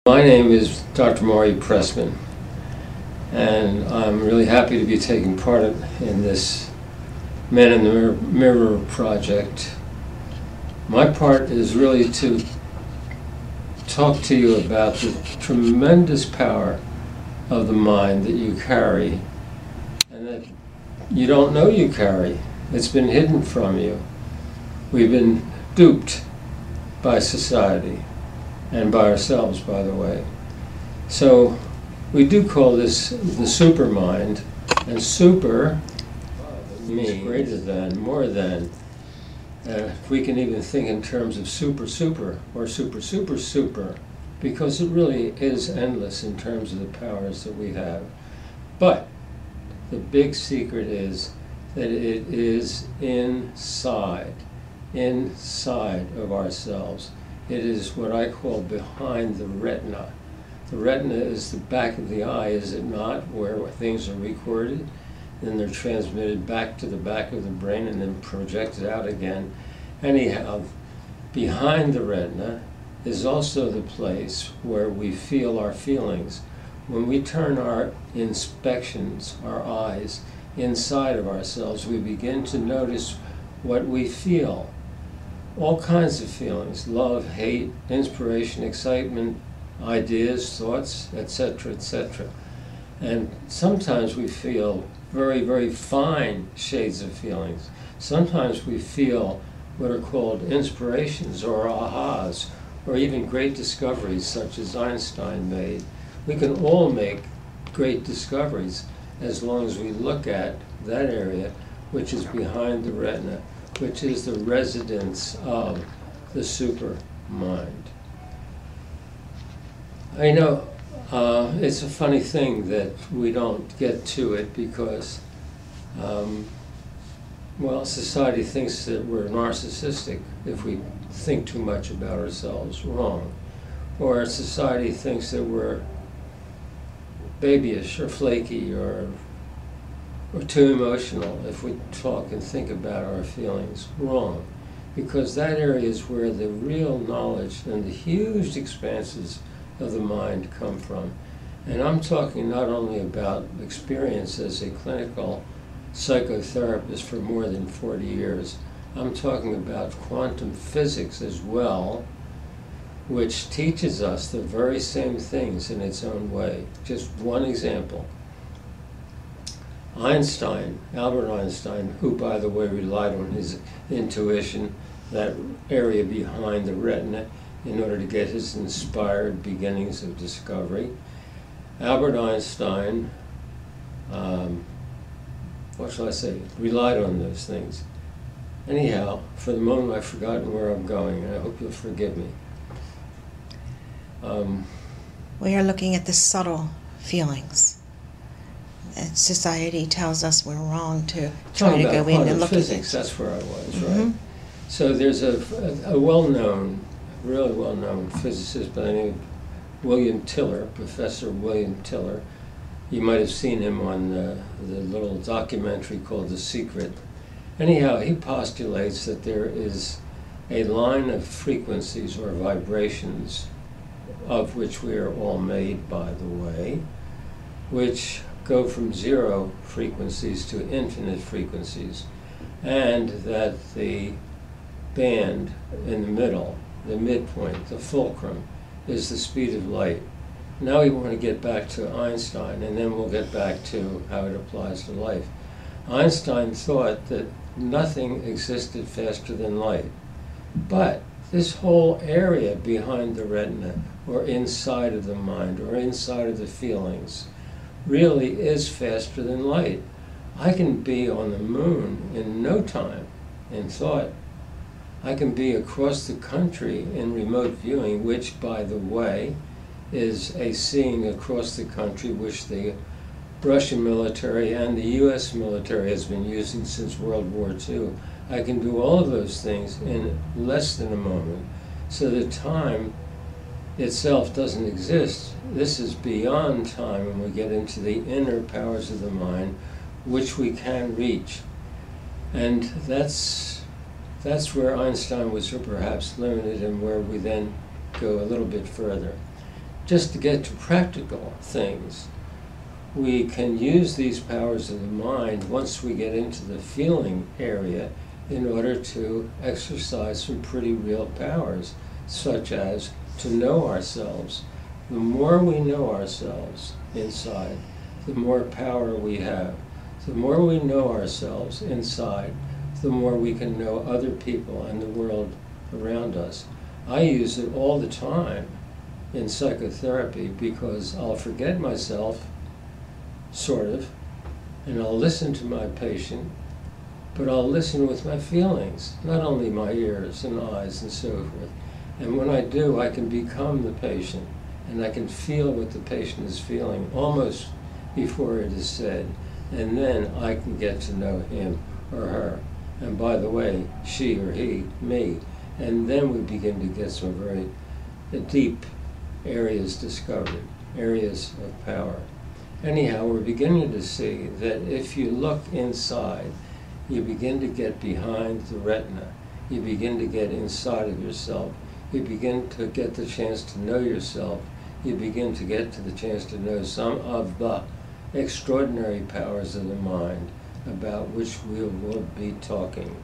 My name is Dr. Maurie Pressman, and I'm really happy to be taking part in this Man in the Mirror project. My part is really to talk to you about the tremendous power of the mind that you carry and that you don't know you carry. It's been hidden from you. We've been duped by society. And by ourselves, by the way. So we do call this the supermind, and super means greater than, more than. We can even think in terms of super, or super, because it really is endless in terms of the powers that we have. But the big secret is that it is inside of ourselves. It is what I call behind the retina. The retina is the back of the eye, is it not, where things are recorded, then they're transmitted back to the back of the brain and then projected out again. Anyhow, behind the retina is also the place where we feel our feelings. When we turn our inspections, our eyes, inside of ourselves, we begin to notice what we feel. All kinds of feelings: love, hate, inspiration, excitement, ideas, thoughts, etc., etc. And sometimes we feel very, very fine shades of feelings. Sometimes we feel what are called inspirations or ahas, or even great discoveries such as Einstein made. We can all make great discoveries as long as we look at that area which is behind the retina, which is the residence of the super mind. I know it's a funny thing that we don't get to it because, well, society thinks that we're narcissistic if we think too much about ourselves. Wrong. Or society thinks that we're babyish or flaky or too emotional if we talk and think about our feelings. Wrong. Because that area is where the real knowledge and the huge expanses of the mind come from. And I'm talking not only about experience as a clinical psychotherapist for more than 40 years, I'm talking about quantum physics as well, which teaches us the very same things in its own way. Just one example. Albert Einstein, who, by the way, relied on his intuition, that area behind the retina, in order to get his inspired beginnings of discovery. Albert Einstein, what shall I say, relied on those things. Anyhow, for the moment I've forgotten where I'm going, and I hope you'll forgive me. We are looking at the subtle feelings. And society tells us we're wrong to try to go in and look physics, at it. that's where I was, right? So there's a well-known, really well-known physicist by the name of William Tiller, Professor William Tiller. You might have seen him on the little documentary called The Secret. Anyhow, he postulates that there is a line of frequencies or vibrations, of which we are all made, by the way, which go from zero frequencies to infinite frequencies, and that the band in the middle, the midpoint, the fulcrum, is the speed of light. Now we want to get back to Einstein, and then we'll get back to how it applies to life. Einstein thought that nothing existed faster than light. But this whole area behind the retina, or inside of the mind, or inside of the feelings, really is faster than light. I can be on the moon in no time in thought. I can be across the country in remote viewing, which, by the way, is a seeing across the country which the Russian military and the US military has been using since World War II. I can do all of those things in less than a moment, so that time itself doesn't exist. This is beyond time when we get into the inner powers of the mind, which we can reach. And that's where Einstein was perhaps limited, and where we then go a little bit further. just to get to practical things, we can use these powers of the mind once we get into the feeling area in order to exercise some pretty real powers, such as to know ourselves. The more we know ourselves inside, the more power we have. The more we know ourselves inside, the more we can know other people and the world around us. I use it all the time in psychotherapy because I'll forget myself, sort of, and I'll listen to my patient, but I'll listen with my feelings, not only my ears and eyes and so forth. And when I do, I can become the patient, and I can feel what the patient is feeling almost before it is said, and then I can get to know him or her. And by the way, she or he, me. And then we begin to get some very deep areas discovered, areas of power. Anyhow, we're beginning to see that if you look inside, you begin to get behind the retina. You begin to get inside of yourself. You begin to get the chance to know yourself. You begin to get to the chance to know some of the extraordinary powers of the mind about which we will be talking.